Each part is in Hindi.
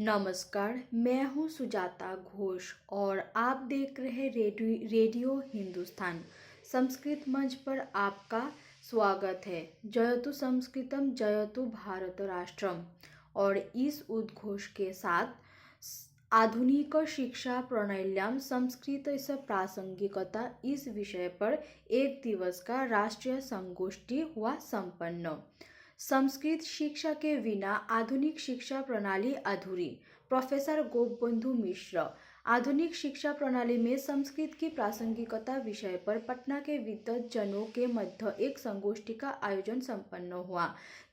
नमस्कार, मैं हूँ सुजाता घोष और आप देख रहे रेडियो हिंदुस्तान संस्कृत मंच पर आपका स्वागत है। जयतु संस्कृतम जयतु भारत राष्ट्रम। और इस उद्घोष के साथ आधुनिक शिक्षा प्रणाल्याम संस्कृतस्य प्रासंगिकता इस विषय पर एक दिवस का राष्ट्रीय संगोष्ठी हुआ संपन्न। संस्कृत शिक्षा के बिना आधुनिक शिक्षा प्रणाली अधूरी। प्रोफेसर गोपबंधु मिश्र। आधुनिक शिक्षा प्रणाली में संस्कृत की प्रासंगिकता विषय पर पटना के विद्वज्जनों के मध्य एक संगोष्ठी का आयोजन संपन्न हुआ।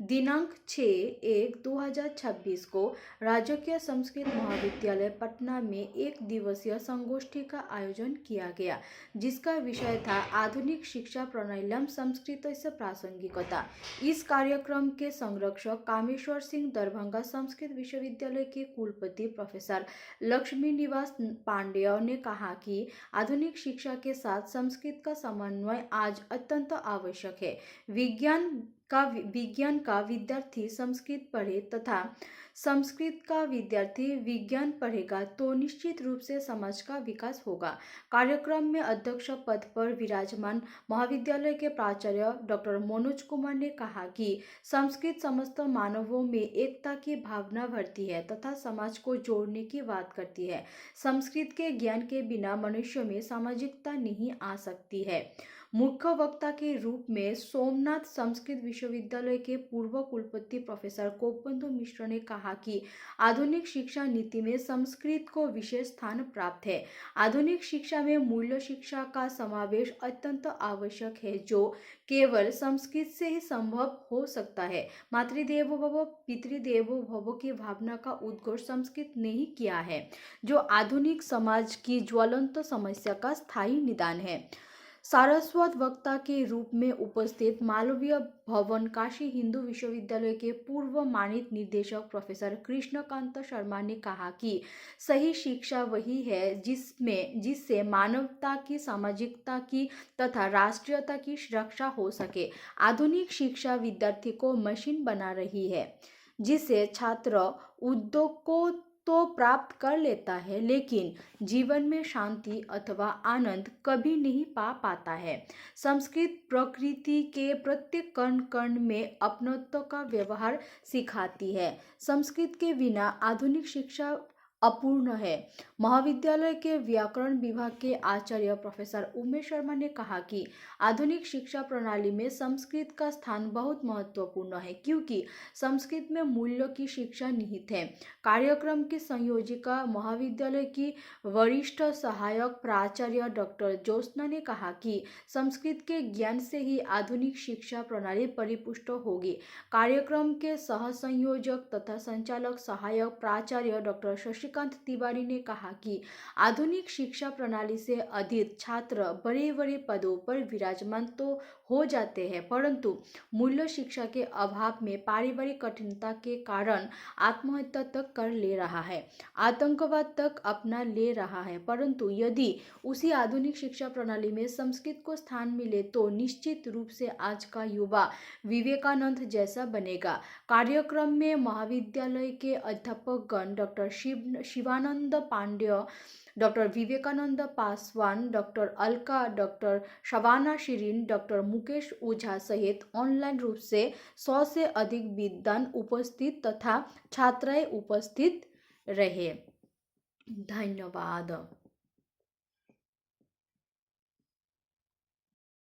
दिनांक 6/1/2026 को राजकीय संस्कृत महाविद्यालय पटना में एक दिवसीय संगोष्ठी का आयोजन किया गया, जिसका विषय था आधुनिक शिक्षा प्रणाल्याम संस्कृतस्य प्रासंगिकता। इस कार्यक्रम के संरक्षक कामेश्वर सिंह दरभंगा संस्कृत विश्वविद्यालय के कुलपति प्रोफेसर लक्ष्मी निवास पांडेय ने कहा कि आधुनिक शिक्षा के साथ संस्कृत का समन्वय आज अत्यंत आवश्यक है। विज्ञान का विद्यार्थी संस्कृत पढ़े तथा संस्कृत का विद्यार्थी विज्ञान पढ़ेगा तो निश्चित रूप से समाज का विकास होगा। कार्यक्रम में अध्यक्ष पद पर विराजमान महाविद्यालय के प्राचार्य डॉक्टर मनोज कुमार ने कहा कि संस्कृत समस्त मानवों में एकता की भावना भरती है तथा समाज को जोड़ने की बात करती है। संस्कृत के ज्ञान के बिना मनुष्य में सामाजिकता नहीं आ सकती है। मुख्य वक्ता के रूप में सोमनाथ संस्कृत विश्वविद्यालय के पूर्व कुलपति प्रोफेसर गोपबंधु मिश्र ने कहा कि आधुनिक शिक्षा नीति में संस्कृत को विशेष स्थान प्राप्त है। आधुनिक शिक्षा में मूल्य शिक्षा का समावेश अत्यंत आवश्यक है, जो केवल संस्कृत से ही संभव हो सकता है। मातृदेवो भव पितृदेवो भव की भावना का उद्घोष संस्कृत ने ही किया है, जो आधुनिक समाज की ज्वलंत समस्या का स्थायी निदान है। सारस्वत वक्ता के रूप में उपस्थित मालवीय भवन काशी हिंदू विश्वविद्यालय के पूर्व मानित निदेशक प्रोफेसर कृष्णकांत शर्मा ने कहा कि सही शिक्षा वही है जिससे मानवता की, सामाजिकता की तथा राष्ट्रीयता की रक्षा हो सके। आधुनिक शिक्षा विद्यार्थी को मशीन बना रही है, जिसे छात्र उद्योग को तो प्राप्त कर लेता है, लेकिन जीवन में शांति अथवा आनंद कभी नहीं पा पाता है। संस्कृत प्रकृति के प्रत्येक कण कण में अपनत्व का व्यवहार सिखाती है। संस्कृत के बिना आधुनिक शिक्षा अपूर्ण है। महाविद्यालय के व्याकरण विभाग के आचार्य प्रोफेसर उमेश शर्मा ने कहा कि आधुनिक शिक्षा प्रणाली में संस्कृत का स्थान बहुत महत्वपूर्ण है, क्योंकि संस्कृत में मूल्यों की शिक्षा निहित है। कार्यक्रम की संयोजिका महाविद्यालय की वरिष्ठ सहायक प्राचार्य डॉक्टर ज्योत्सना ने कहा कि संस्कृत के ज्ञान से ही आधुनिक शिक्षा प्रणाली परिपुष्ट होगी। कार्यक्रम के सह संयोजक तथा संचालक सहायक प्राचार्य डॉक्टर शशिकांत तिवारी ने कहा कि आधुनिक शिक्षा प्रणाली से अधिक छात्र बड़े बड़े पदों पर विराजमान तो हो जाते हैं, परंतु मूल्य शिक्षा के अभाव में पारिवारिक कठिनता के कारण आत्महत्या तक कर ले रहा है, आतंकवाद तक अपना ले रहा है। परंतु यदि उसी आधुनिक शिक्षा प्रणाली में संस्कृत को स्थान मिले तो निश्चित रूप से आज का युवा विवेकानंद जैसा बनेगा। कार्यक्रम में महाविद्यालय के अध्यापकगण doctor Shivanand Pandey, doctor Vivekanand Paswan, doctor Alka, doctor Shabana Shirin, doctor Mukesh Ojha सहित ऑनलाइन रूप से 100 से अधिक विद्वान उपस्थित तथा छात्राएं उपस्थित रहे। धन्यवाद।